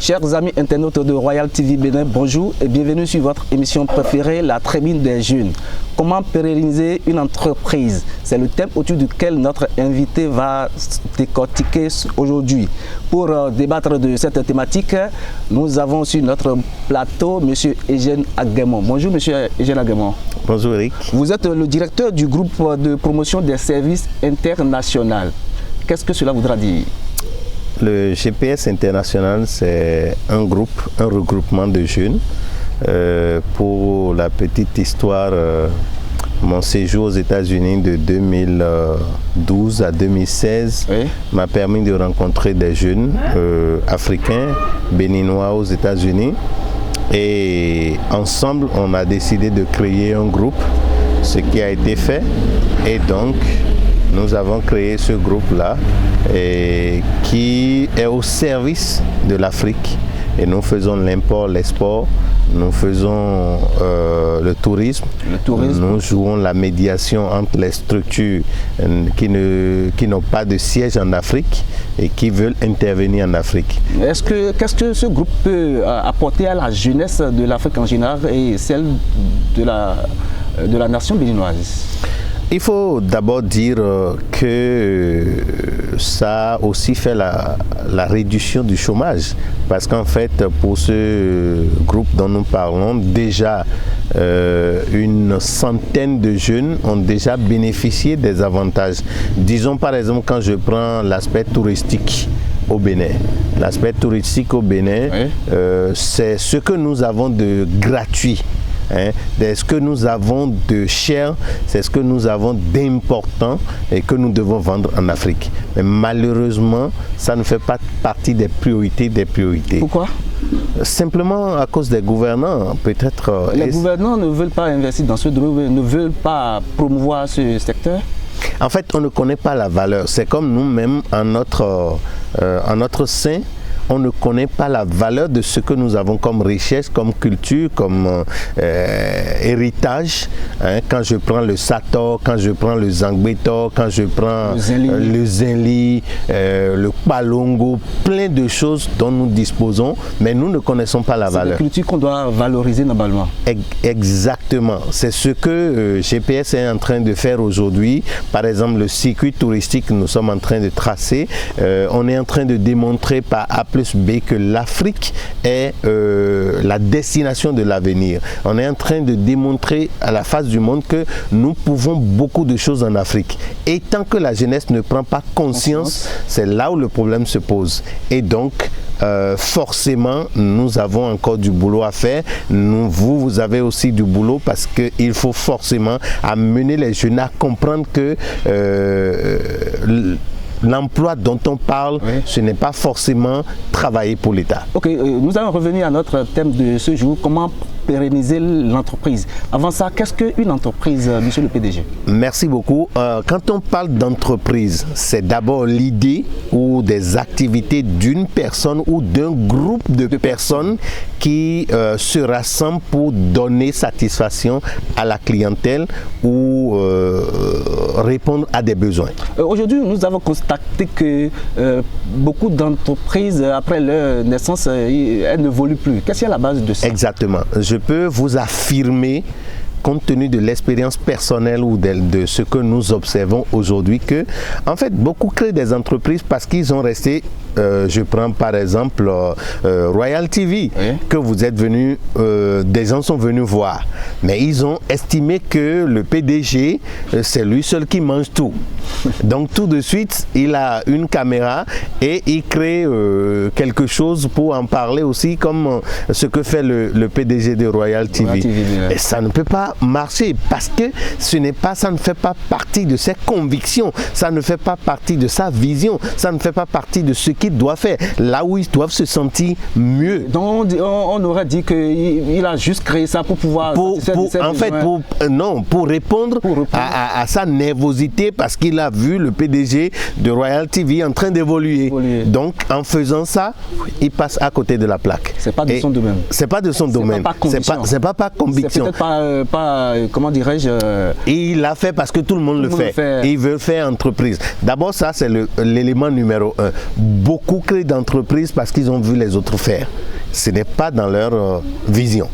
Chers amis internautes de Royal TV Bénin, bonjour et bienvenue sur votre émission préférée, la tribune des jeunes. Comment pérenniser une entreprise? C'est le thème autour duquel notre invité va décortiquer aujourd'hui. Pour débattre de cette thématique, nous avons sur notre plateau M. Eugène Aguemon. Bonjour M. Eugène Aguemon. Bonjour Eric. Vous êtes le directeur du groupe de promotion des services internationaux. Qu'est-ce que cela voudra dire? Le GPS International, c'est un groupe, un regroupement de jeunes. Pour la petite histoire, mon séjour aux États-Unis de 2012 à 2016 m'a permis de rencontrer des jeunes africains, béninois aux États-Unis. Et ensemble, on a décidé de créer un groupe, ce qui a été fait. Et donc, nous avons créé ce groupe-là qui est au service de l'Afrique. Et nous faisons l'import, l'export, nous faisons le tourisme, nous jouons la médiation entre les structures qui n'ont pas de siège en Afrique et qui veulent intervenir en Afrique. Qu'est-ce que ce groupe peut apporter à la jeunesse de l'Afrique en général et celle de la nation béninoise? Il faut d'abord dire que ça a aussi fait la réduction du chômage, parce qu'en fait, pour ce groupe dont nous parlons, déjà une centaine de jeunes ont déjà bénéficié des avantages. Disons par exemple, quand je prends l'aspect touristique au Bénin. L'aspect touristique au Bénin, c'est ce que nous avons de gratuit. Ce que nous avons de cher, c'est ce que nous avons d'important et que nous devons vendre en Afrique. Mais malheureusement, ça ne fait pas partie des priorités des priorités. Pourquoi? Simplement à cause des gouvernants, peut-être. Les gouvernants ne veulent pas investir dans ce domaine, ne veulent pas promouvoir ce secteur? En fait, on ne connaît pas la valeur. C'est comme nous-mêmes, en notre sein, on ne connaît pas la valeur de ce que nous avons comme richesse, comme culture, comme héritage. Quand je prends le Sator, quand je prends le Zangbetor, quand je prends le Zinli, le Palongo, plein de choses dont nous disposons, mais nous ne connaissons pas la valeur. C'est la culture qu'on doit valoriser normalement. Exactement. C'est ce que GPS est en train de faire aujourd'hui. Par exemple, le circuit touristique que nous sommes en train de tracer, on est en train de démontrer par A plus B que l'Afrique est la destination de l'avenir. On est en train de démontrer à la face du monde que nous pouvons beaucoup de choses en Afrique. Et tant que la jeunesse ne prend pas conscience, c'est là où le problème se pose. Et donc, forcément, nous avons encore du boulot à faire. Vous avez aussi du boulot, parce qu'il faut forcément amener les jeunes à comprendre que l'emploi dont on parle, ce n'est pas forcément travailler pour l'État. Ok, nous allons revenir à notre thème de ce jour, comment pérenniser l'entreprise. Avant ça, qu'est-ce qu'une entreprise, monsieur le PDG? Merci beaucoup. Quand on parle d'entreprise, c'est d'abord l'idée ou des activités d'une personne ou d'un groupe de personnes qui se rassemblent pour donner satisfaction à la clientèle ou répondre à des besoins. Aujourd'hui, nous avons constaté que beaucoup d'entreprises, après leur naissance, elles n'évoluent plus. Qu'est-ce qui est à la base de ça? Exactement. Je peux vous affirmer, compte tenu de l'expérience personnelle ou de ce que nous observons aujourd'hui, que en fait beaucoup créent des entreprises parce qu'ils ont resté, je prends par exemple Royal TV, que vous êtes venus, des gens sont venus voir, mais ils ont estimé que le PDG, c'est lui seul qui mange tout. Donc tout de suite, il a une caméra et il crée quelque chose pour en parler aussi, comme ce que fait le PDG de Royal TV. Et ça ne peut pas marcher parce que ça ne fait pas partie de ses convictions, ça ne fait pas partie de sa vision, ça ne fait pas partie de ce qu'il doit faire, là où ils doivent se sentir mieux. Donc on aurait dit qu'il a juste créé ça pour pouvoir... pour répondre à sa nervosité, parce qu'il a vu le PDG de Royal TV en train d'évoluer. Donc en faisant ça, il passe à côté de la plaque. C'est pas de son domaine. C'est pas de son domaine. C'est pas par conviction. C'est peut-être pas pas, comment dirais-je... Et il l'a fait parce que tout le monde le fait. Et il veut faire entreprise. D'abord, ça, c'est l'élément numéro 1. Beaucoup créent d'entreprises parce qu'ils ont vu les autres faire. Ce n'est pas dans leur vision.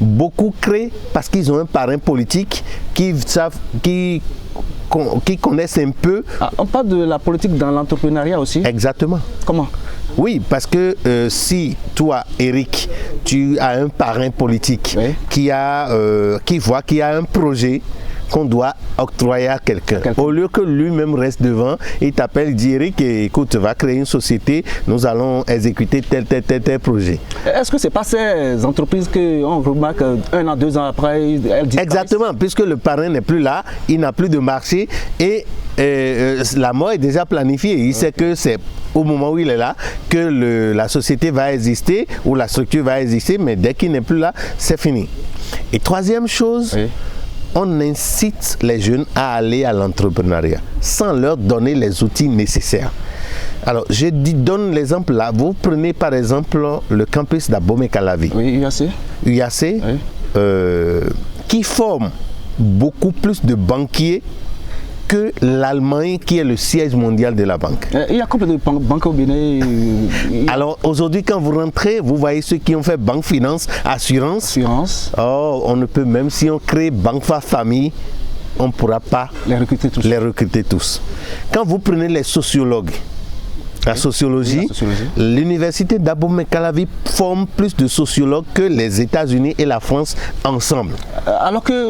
Beaucoup créent parce qu'ils ont un parrain politique qui connaissent un peu. Ah, on parle de la politique dans l'entrepreneuriat aussi. Exactement. Comment? Oui, parce que si toi, Eric, tu as un parrain politique qui voit qu'il y a un projet qu'on doit octroyer à quelqu'un. Au lieu que lui-même reste devant, il t'appelle, il dit Eric, écoute, va créer une société, nous allons exécuter tel projet. Est-ce que ce n'est pas ces entreprises qu'on remarque 1 an, 2 ans après, elles disparaissent? Exactement, puisque le parrain n'est plus là, il n'a plus de marché et la mort est déjà planifiée. Il sait que c'est au moment où il est là que la société va exister ou la structure va exister, mais dès qu'il n'est plus là, c'est fini. Et troisième chose, on incite les jeunes à aller à l'entrepreneuriat sans leur donner les outils nécessaires. Alors, je donne l'exemple là. Vous prenez par exemple le campus d'Abomey-Calavi. Oui, UAC. UAC, qui forme beaucoup plus de banquiers que l'Allemagne qui est le siège mondial de la banque. Il y a combien de banques au Bénin? Alors aujourd'hui quand vous rentrez, vous voyez ceux qui ont fait banque, finance, assurance. Oh, on ne peut, même si on crée banque famille, on ne pourra pas les recruter tous. Quand vous prenez les sociologues, la sociologie, l'université d'Abomey-Calavi forme plus de sociologues que les États-Unis et la France ensemble. Alors que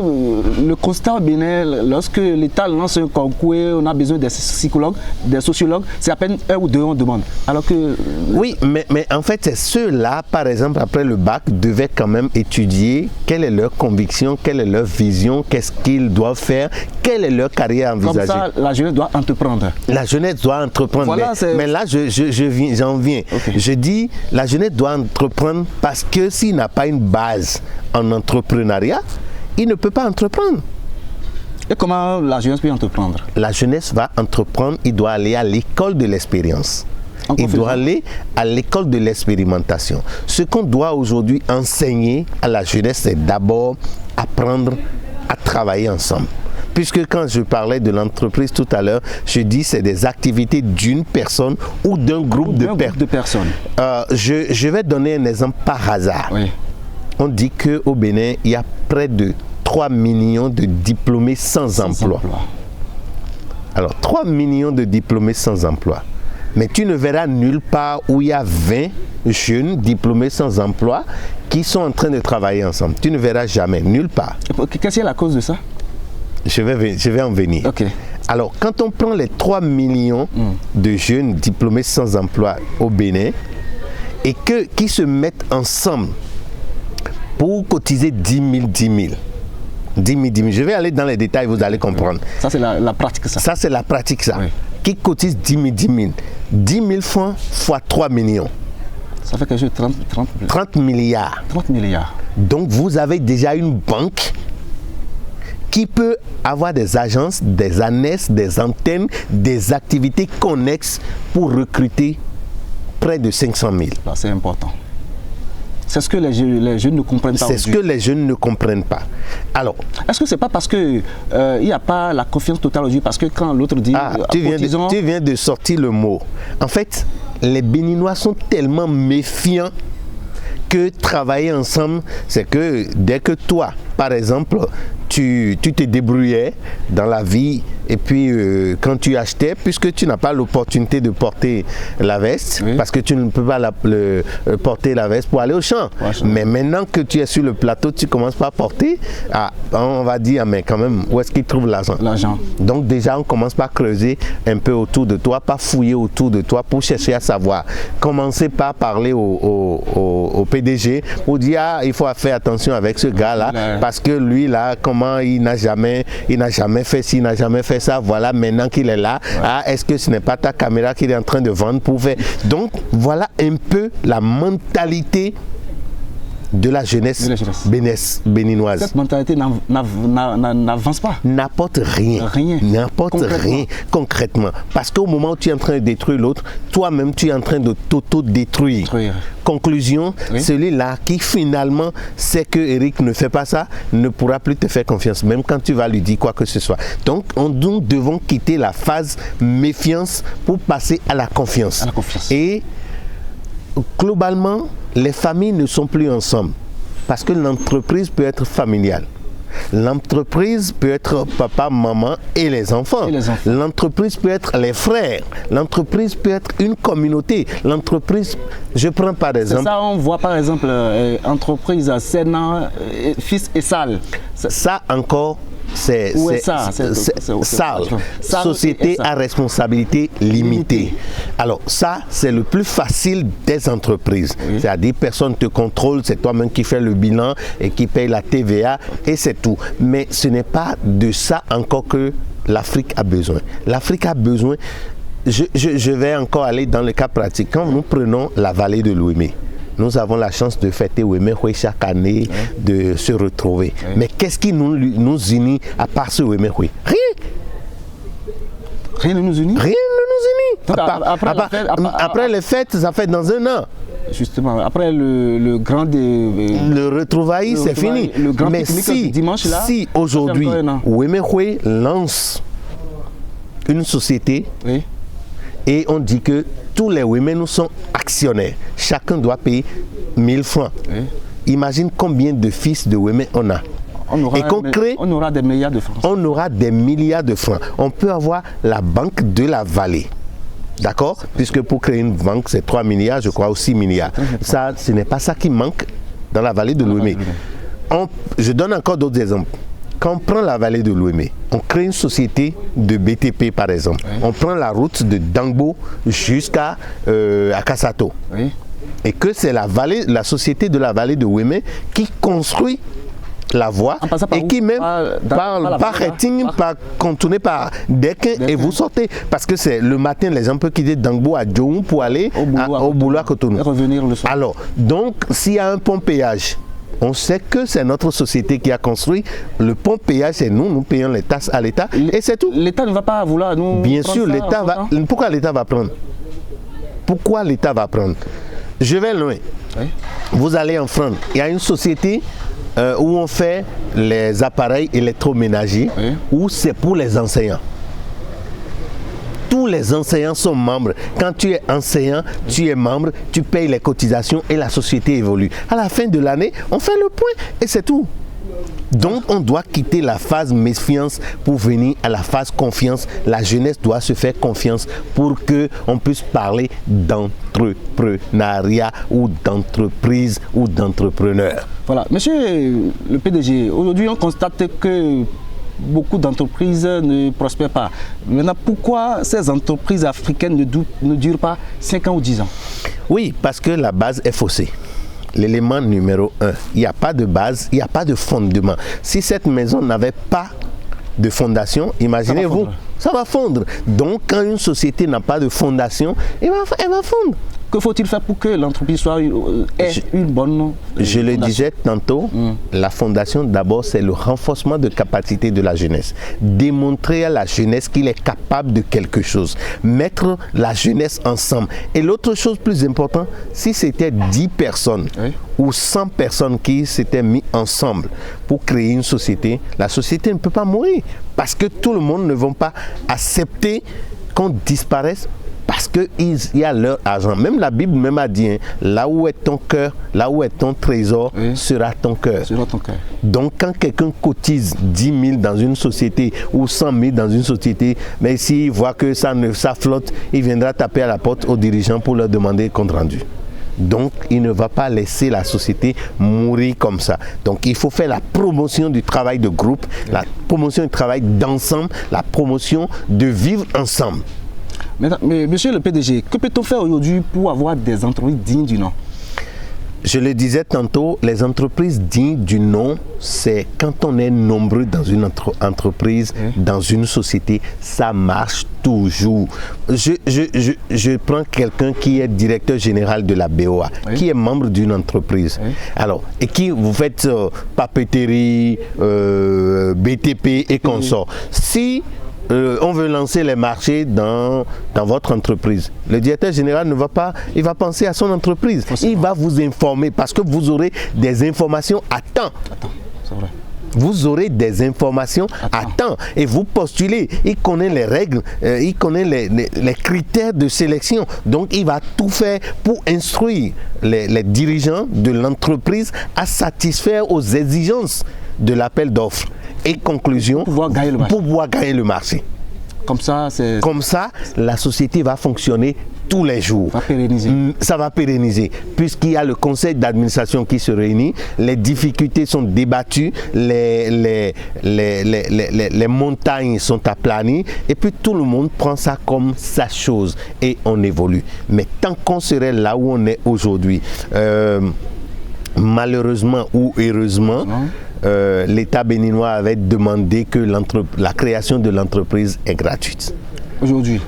le constat au Bénin, lorsque l'État lance un concours, on a besoin des psychologues, des sociologues, c'est à peine 1 ou 2 on demande. Alors que... Oui, mais en fait, c'est ceux-là, par exemple, après le bac, devaient quand même étudier quelle est leur conviction, quelle est leur vision, qu'est-ce qu'ils doivent faire, quelle est leur carrière envisagée. Comme ça, la jeunesse doit entreprendre. La jeunesse doit entreprendre. Voilà, mais là, j'en viens. Okay. Je dis, la jeunesse doit entreprendre parce que s'il n'a pas une base en entrepreneuriat, il ne peut pas entreprendre. Et comment la jeunesse peut entreprendre? La jeunesse va entreprendre, il doit aller à l'école de l'expérience. Il doit aller à l'école de l'expérimentation. Ce qu'on doit aujourd'hui enseigner à la jeunesse, c'est d'abord apprendre à travailler ensemble. Puisque quand je parlais de l'entreprise tout à l'heure, je dis c'est des activités d'une personne ou d'un groupe de personnes. Je vais donner un exemple par hasard. Oui. On dit qu'au Bénin, il y a près de 3 millions de diplômés sans emploi. Alors, 3 millions de diplômés sans emploi. Mais tu ne verras nulle part où il y a 20 jeunes diplômés sans emploi qui sont en train de travailler ensemble. Tu ne verras jamais, nulle part. Qu'est-ce qui est la cause de ça? Je vais en venir. Okay. Alors, quand on prend les 3 millions de jeunes diplômés sans emploi au Bénin et qui se mettent ensemble pour cotiser 10 000, je vais aller dans les détails, vous allez comprendre. Ça, c'est la pratique, ça. Ça, c'est la pratique, ça. Oui. Qui cotise 10 000. 10 000 francs fois 3 millions. Ça fait quelque chose de 30 milliards. 30 milliards. Donc, vous avez déjà une banque qui peut avoir des agences, des annexes, des antennes, des activités connexes pour recruter près de 500 000. C'est important. C'est ce que les jeunes ne comprennent pas. C'est ce que les jeunes ne comprennent pas. Alors, est-ce que c'est pas parce que il n'y a pas la confiance totale aujourd'hui? Parce que quand l'autre dit... tu viens de sortir le mot. En fait, les Béninois sont tellement méfiants que travailler ensemble, c'est que dès que toi, par exemple, tu te débrouillais dans la vie et puis quand tu achetais, puisque tu n'as pas l'opportunité de porter la veste, parce que tu ne peux pas porter la veste pour aller au champ. Mais maintenant que tu es sur le plateau, tu commences par porter, on va dire, mais quand même, où est-ce qu'il trouve l'argent? Donc déjà, on commence par creuser un peu autour de toi, par fouiller autour de toi pour chercher à savoir. Commencez par parler au PDG pour dire, il faut faire attention avec ce gars-là, parce que lui, là, comment il n'a jamais fait ci, il n'a jamais fait ça, voilà, maintenant qu'il est là, est-ce que ce n'est pas ta caméra qu'il est en train de vendre pour faire... Donc, voilà un peu la mentalité de la jeunesse, béninoise. Cette mentalité n'avance pas. N'apporte rien. N'apporte rien concrètement. Parce qu'au moment où tu es en train de détruire l'autre, toi-même tu es en train de t'auto-détruire. Conclusion, celui-là qui finalement sait que Eric ne fait pas ça, ne pourra plus te faire confiance, même quand tu vas lui dire quoi que ce soit. Donc, nous devons quitter la phase méfiance pour passer à la confiance. Et globalement, les familles ne sont plus ensemble parce que l'entreprise peut être familiale. L'entreprise peut être papa, maman et les enfants. L'entreprise peut être les frères. L'entreprise peut être une communauté. L'entreprise, je prends par exemple... Ça, on voit par exemple entreprise Sénat, fils et salle. Ça encore... C'est SAL, Société à responsabilité limitée. Alors ça, c'est le plus facile des entreprises. C'est-à-dire, personne ne te contrôle, c'est toi-même qui fais le bilan et qui paye la TVA et c'est tout. Mais ce n'est pas de ça encore que l'Afrique a besoin. L'Afrique a besoin, je vais encore aller dans le cas pratique. Quand nous prenons la vallée de l'Ouémé, nous avons la chance de fêter Ouémé-Houé chaque année, de se retrouver. Mais qu'est-ce qui nous unit à part ce Ouémé-Houé? Rien. Rien ne nous unit? Rien ne nous unit. Après les fêtes, ça fait dans un an. Justement, après le grand... le retrouvailles, c'est fini. Mais si aujourd'hui, Ouémé-Houé lance une société et on dit que tous les Ouémé nous sont actionnaires. Chacun doit payer 1000 francs. Imagine combien de fils de Ouémé on a. On aura des milliards de francs. On aura des milliards de francs. On peut avoir la banque de la vallée. D'accord? Puisque pour créer une banque, c'est 3 milliards, je crois, ou 6 milliards. Ça, ce n'est pas ça qui manque dans la vallée de l'Ouémé. Je donne encore d'autres exemples. Quand on prend la vallée de l'Ouémé, on crée une société de BTP par exemple. On prend la route de Dangbo jusqu'à Kassato. Et que c'est la société de la vallée de Ouémé qui construit la voie et qui même par Réting, par contourner par Dekin et vous sortez. Parce que c'est le matin, les gens peuvent quitter Dangbo à Djoum pour aller au boulot à Cotonou. Et revenir le soir. Alors, donc, s'il y a un pont péage, on sait que c'est notre société qui a construit. Le pont péage, c'est nous payons les taxes à l'État et c'est tout. L'État ne va pas vouloir nous... Bien sûr, l'État va... Pourquoi l'État va prendre? Pourquoi l'État va prendre? Je vais loin. Vous allez en France. Il y a une société où on fait les appareils électroménagers, où c'est pour les enseignants. Tous les enseignants sont membres. Quand tu es enseignant, tu es membre, tu payes les cotisations et la société évolue. À la fin de l'année, on fait le point et c'est tout. Donc, on doit quitter la phase méfiance pour venir à la phase confiance. La jeunesse doit se faire confiance pour qu'on puisse parler d'entrepreneuriat ou d'entreprise ou d'entrepreneur. Voilà. Monsieur le PDG, aujourd'hui, on constate que beaucoup d'entreprises ne prospèrent pas. Maintenant, pourquoi ces entreprises africaines ne durent pas 5 ans ou 10 ans? Oui, parce que la base est faussée. L'élément numéro 1, il n'y a pas de base, il n'y a pas de fondement. Si cette maison n'avait pas de fondation, imaginez-vous, ça va fondre. Donc, quand une société n'a pas de fondation, elle va fondre. Que faut-il faire pour que l'entreprise ait une bonne Je le disais tantôt, la fondation d'abord c'est le renforcement de capacité de la jeunesse. Démontrer à la jeunesse qu'il est capable de quelque chose. Mettre la jeunesse ensemble. Et l'autre chose plus importante, si c'était 10 personnes ou 100 personnes qui s'étaient mis ensemble pour créer une société, la société ne peut pas mourir. Parce que tout le monde ne va pas accepter qu'on disparaisse. Parce qu'il y a leur argent. Même la Bible même a dit, hein, là où est ton cœur, là où est ton trésor, sera ton cœur. Donc quand quelqu'un cotise 10 000 dans une société ou 100 000 dans une société, mais s'il voit que ça flotte, il viendra taper à la porte aux dirigeants pour leur demander compte rendu. Donc il ne va pas laisser la société mourir comme ça. Donc il faut faire la promotion du travail de groupe, la promotion du travail d'ensemble, la promotion de vivre ensemble. Mais monsieur le PDG, que peut-on faire aujourd'hui pour avoir des entreprises dignes du nom? Je le disais tantôt, les entreprises dignes du nom, c'est quand on est nombreux dans une entreprise, dans une société, ça marche toujours. Je prends quelqu'un qui est directeur général de la BOA, qui est membre d'une entreprise. Alors, et qui vous faites papeterie, BTP et consorts. Si on veut lancer les marchés dans votre entreprise. Le directeur général ne va pas, il va penser à son entreprise. Il va vous informer parce que vous aurez des informations à temps. C'est vrai. Vous aurez des informations à temps et vous postulez. Il connaît les règles, il connaît les critères de sélection. Donc, il va tout faire pour instruire les dirigeants de l'entreprise à satisfaire aux exigences de l'appel d'offres. Et conclusion, pour pouvoir gagner le marché. Comme ça, la société va fonctionner tous les jours. Ça va pérenniser. Puisqu'il y a le conseil d'administration qui se réunit, les difficultés sont débattues, les montagnes sont aplanies, et puis tout le monde prend ça comme sa chose et on évolue. Mais tant qu'on serait là où on est aujourd'hui, malheureusement ou heureusement, l'État béninois avait demandé que la création de l'entreprise est gratuite. Aujourd'hui,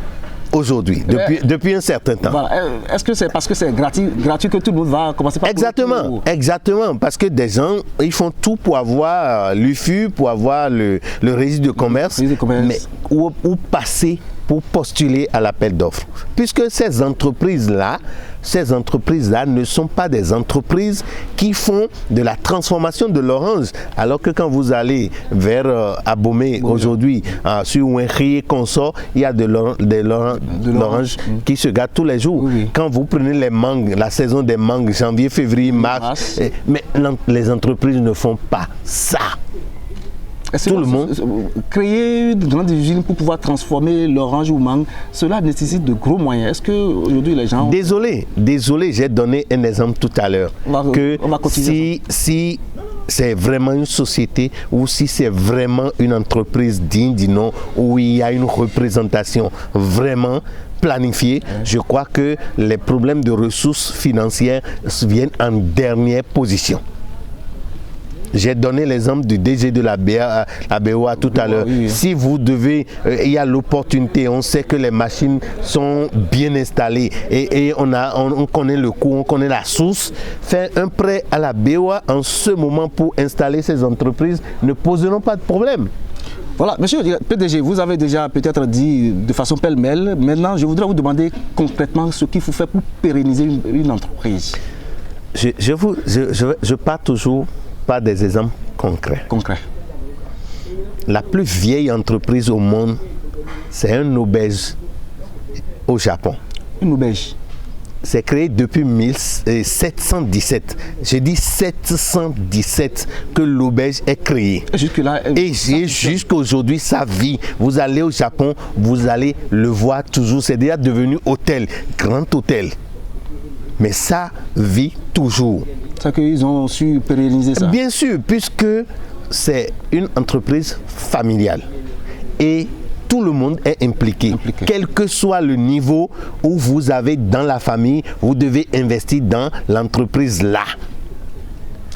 depuis un certain temps. Voilà. Est-ce que c'est parce que c'est gratuit que tout le monde va commencer par... Exactement, parce que des gens, ils font tout pour avoir l'UFU, pour avoir le registre de commerce, mais où passer pour postuler à l'appel d'offres. Puisque ces entreprises-là ne sont pas des entreprises qui font de la transformation de l'orange. Alors que quand vous allez vers Abomey aujourd'hui, sur Wenri et consort, il y a de l'orange qui se gâte tous les jours. Quand vous prenez les mangues, la saison des mangues, janvier, février, mars, mais les entreprises ne font pas ça. Tout le monde. Créer une grande usine pour pouvoir transformer l'orange ou mangue, cela nécessite de gros moyens. Est-ce qu'aujourd'hui les gens... Désolé, j'ai donné un exemple tout à l'heure. Si c'est vraiment une société ou si c'est vraiment une entreprise digne du nom où il y a une représentation vraiment planifiée, je crois que les problèmes de ressources financières viennent en dernière position. J'ai donné l'exemple du DG de la BOA tout à l'heure. Si vous devez, il y a l'opportunité, on sait que les machines sont bien installées et on connaît le coût, on connaît la source. Faire un prêt à la BOA en ce moment pour installer ces entreprises ne poseront pas de problème. Voilà, monsieur PDG, vous avez déjà peut-être dit de façon pêle-mêle. Maintenant, je voudrais vous demander concrètement ce qu'il faut faire pour pérenniser une entreprise. Je pars toujours par des exemples concrets. La plus vieille entreprise au monde, c'est un auberge au Japon. Une auberge. C'est créé depuis 1717. J'ai dit 717 que l'auberge est créée. Et jusqu'à aujourd'hui, ça vit. Vous allez au Japon, vous allez le voir toujours. C'est déjà devenu hôtel, grand hôtel. Mais ça vit toujours. C'est qu'ils ont su pérenniser ça. Bien sûr, puisque c'est une entreprise familiale. Et tout le monde est impliqué. Quel que soit le niveau où vous avez dans la famille, vous devez investir dans l'entreprise là.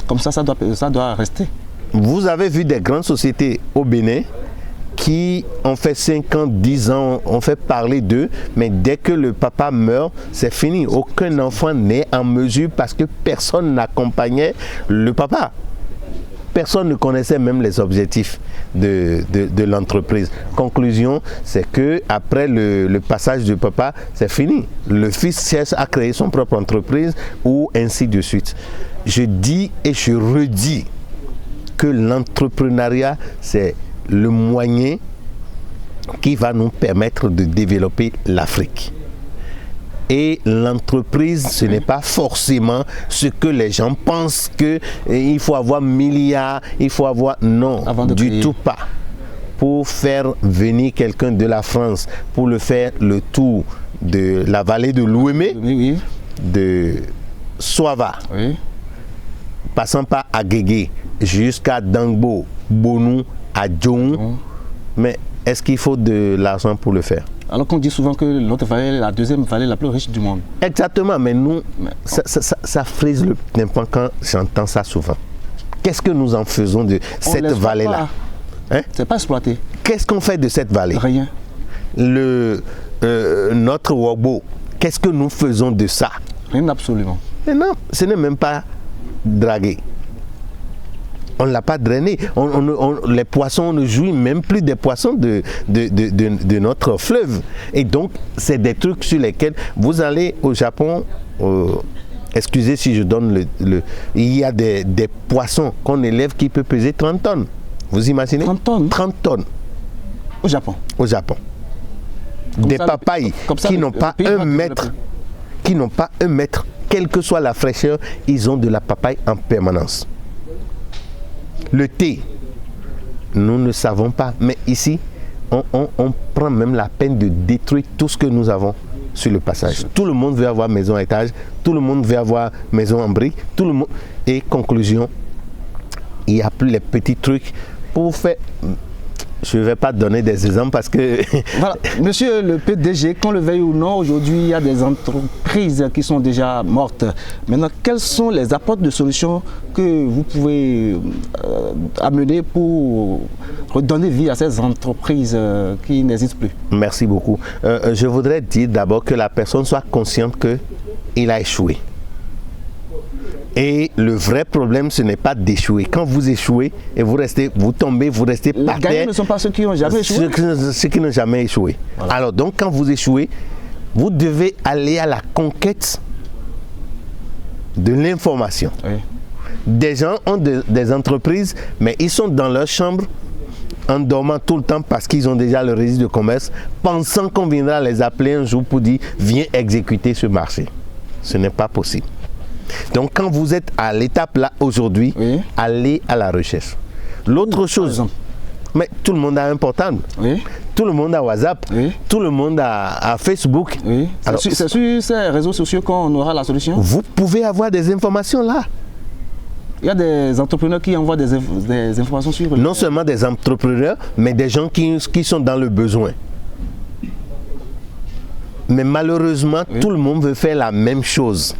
Comme ça doit rester. Vous avez vu des grandes sociétés au Bénin qui ont fait 5 ans, 10 ans, on fait parler d'eux, mais dès que le papa meurt, c'est fini. Aucun enfant n'est en mesure parce que personne n'accompagnait le papa. Personne ne connaissait même les objectifs de l'entreprise. Conclusion, c'est que après le passage du papa, c'est fini. Le fils cherche à créer son propre entreprise ou ainsi de suite. Je dis et je redis que l'entrepreneuriat, c'est le moyen qui va nous permettre de développer l'Afrique. Et l'entreprise, ce n'est pas forcément ce que les gens pensent qu'il faut avoir milliards, il faut avoir... Non, du tout pas. Pour faire venir quelqu'un de la France, pour le faire le tour de la vallée de l'Ouémé, de Soava, passant par Agégué, jusqu'à Dangbo, Bonou, à Djong, mais est-ce qu'il faut de l'argent pour le faire? Alors qu'on dit souvent que notre vallée est la deuxième vallée la plus riche du monde. Exactement, mais nous, ça frise le tympan quand j'entends ça souvent. Qu'est-ce que nous en faisons de cette vallée-là? Hein? C'est pas exploité. Qu'est-ce qu'on fait de cette vallée? Rien. Notre Wobo, qu'est-ce que nous faisons de ça? Rien absolument. Mais non, ce n'est même pas dragué. On ne l'a pas drainé. Les poissons, on ne jouit même plus des poissons de notre fleuve. Et donc, c'est des trucs sur lesquels vous allez au Japon. Excusez si je donne il y a des poissons qu'on élève qui peuvent peser 30 tonnes. Vous imaginez? 30 tonnes? 30 tonnes. Au Japon? Au Japon. Des papayes qui n'ont pas 1 mètre. Qui n'ont pas 1 mètre. Quelle que soit la fraîcheur, ils ont de la papaye en permanence. Le thé, nous ne savons pas. Mais ici, on prend même la peine de détruire tout ce que nous avons sur le passage. Tout le monde veut avoir maison à étage, tout le monde veut avoir maison en briques, tout le monde. Et conclusion, il n'y a plus les petits trucs pour faire. Je ne vais pas donner des exemples parce que... Voilà, monsieur le PDG, qu'on le veuille ou non, aujourd'hui il y a des entreprises qui sont déjà mortes. Maintenant, quels sont les apports de solutions que vous pouvez amener pour redonner vie à ces entreprises qui n'existent plus? Merci beaucoup. Je voudrais dire d'abord que la personne soit consciente qu'il a échoué. Et le vrai problème, ce n'est pas d'échouer. Quand vous échouez et vous tombez, vous restez par terre. Les gagnants ne sont pas ceux qui n'ont jamais échoué. Ceux qui n'ont jamais échoué. Voilà. Alors donc, quand vous échouez, vous devez aller à la conquête de l'information. Oui. Des gens ont des entreprises, mais ils sont dans leur chambre en dormant tout le temps parce qu'ils ont déjà le registre de commerce, pensant qu'on viendra les appeler un jour pour dire « Viens exécuter ce marché ». Ce n'est pas possible. Donc quand vous êtes à l'étape là aujourd'hui, oui, allez à la recherche. L'autre chose, mais tout le monde a un portable, oui, tout le monde a WhatsApp, oui, tout le monde a Facebook. Oui. C'est sur ces réseaux sociaux qu'on aura la solution? Vous pouvez avoir des informations là. Il y a des entrepreneurs qui envoient des informations sur... Non seulement des entrepreneurs, mais des gens qui sont dans le besoin. Mais malheureusement, oui, tout le monde veut faire la même chose.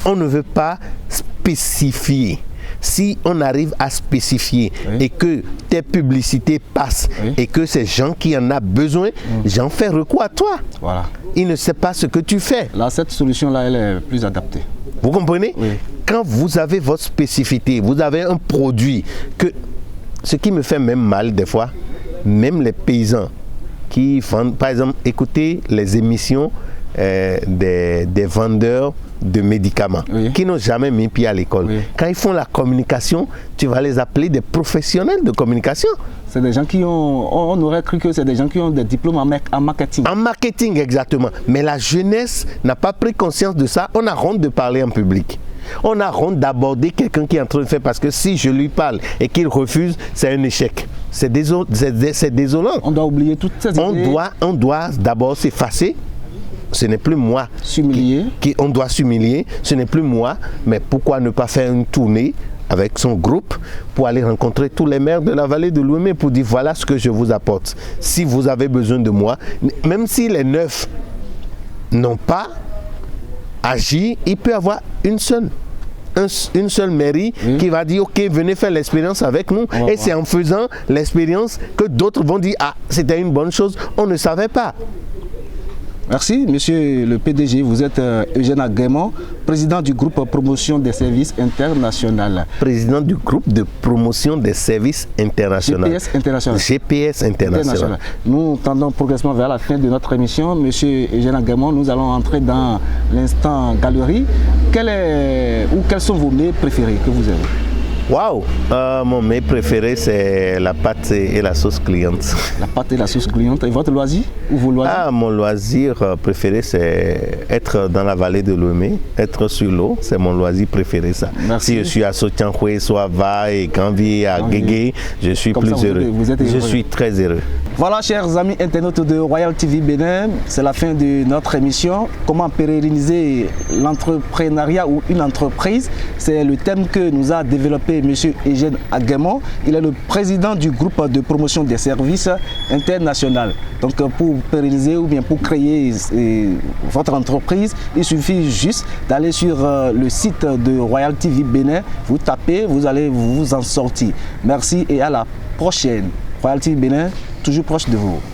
On ne veut pas spécifier. Si on arrive à spécifier, oui, et que tes publicités passent, oui, et que ces gens qui en ont besoin, j'en fais recours à toi. Voilà. Il ne sait pas ce que tu fais. Là, cette solution-là, elle est plus adaptée. Vous comprenez? Oui. Quand vous avez votre spécificité, vous avez un produit que... Ce qui me fait même mal des fois, même les paysans qui vendent, par exemple, écoutez les émissions des vendeurs de médicaments, oui, qui n'ont jamais mis pied à l'école. Oui. Quand ils font la communication, tu vas les appeler des professionnels de communication. C'est des gens qui ont, on aurait cru que c'est des gens qui ont des diplômes en marketing. En marketing, exactement. Mais la jeunesse n'a pas pris conscience de ça. On a honte de parler en public. On a honte d'aborder quelqu'un qui est en train de faire, parce que si je lui parle et qu'il refuse, c'est un échec. C'est désolant. On doit oublier toutes ces idées. On doit d'abord s'effacer. Ce n'est plus moi. S'humilier. On doit s'humilier. Ce n'est plus moi. Mais pourquoi ne pas faire une tournée avec son groupe pour aller rencontrer tous les maires de la vallée de Lomé pour dire voilà ce que je vous apporte. Si vous avez besoin de moi, même si les 9 n'ont pas agi, il peut y avoir une seule mairie, oui, qui va dire ok, venez faire l'expérience avec nous. Et c'est en faisant l'expérience que d'autres vont dire ah, c'était une bonne chose, on ne savait pas. Merci, monsieur le PDG. Vous êtes Eugène Agrément, président du groupe Promotion des Services Internationaux. Président du groupe de promotion des services internationaux. GPS International. GPS International. Nous tendons progressivement vers la fin de notre émission. Monsieur Eugène Agrément, nous allons entrer dans l'instant galerie. Quels sont vos mets préférés que vous aimez? Waouh, mon mets préféré, c'est la pâte et la sauce cliente. La pâte et la sauce cliente. Et votre loisir ou vos loisirs? Ah, mon loisir préféré, c'est être dans la vallée de Lomé, être sur l'eau. C'est mon loisir préféré, ça. Merci. Si je suis à Sotiankoué, soit Va et Gambie, à Guégué, je suis plus heureux. Je suis très heureux. Voilà, chers amis internautes de Royal TV Bénin, c'est la fin de notre émission. Comment pérenniser l'entrepreneuriat ou une entreprise? C'est le thème que nous a développé invité, M. Eugène Aguemon. Il est le président du groupe de promotion des services internationaux. Donc pour pérenniser ou bien pour créer votre entreprise, il suffit juste d'aller sur le site de Royal TV Bénin, vous tapez, vous allez vous en sortir. Merci et à la prochaine. Royal TV Bénin, toujours proche de vous.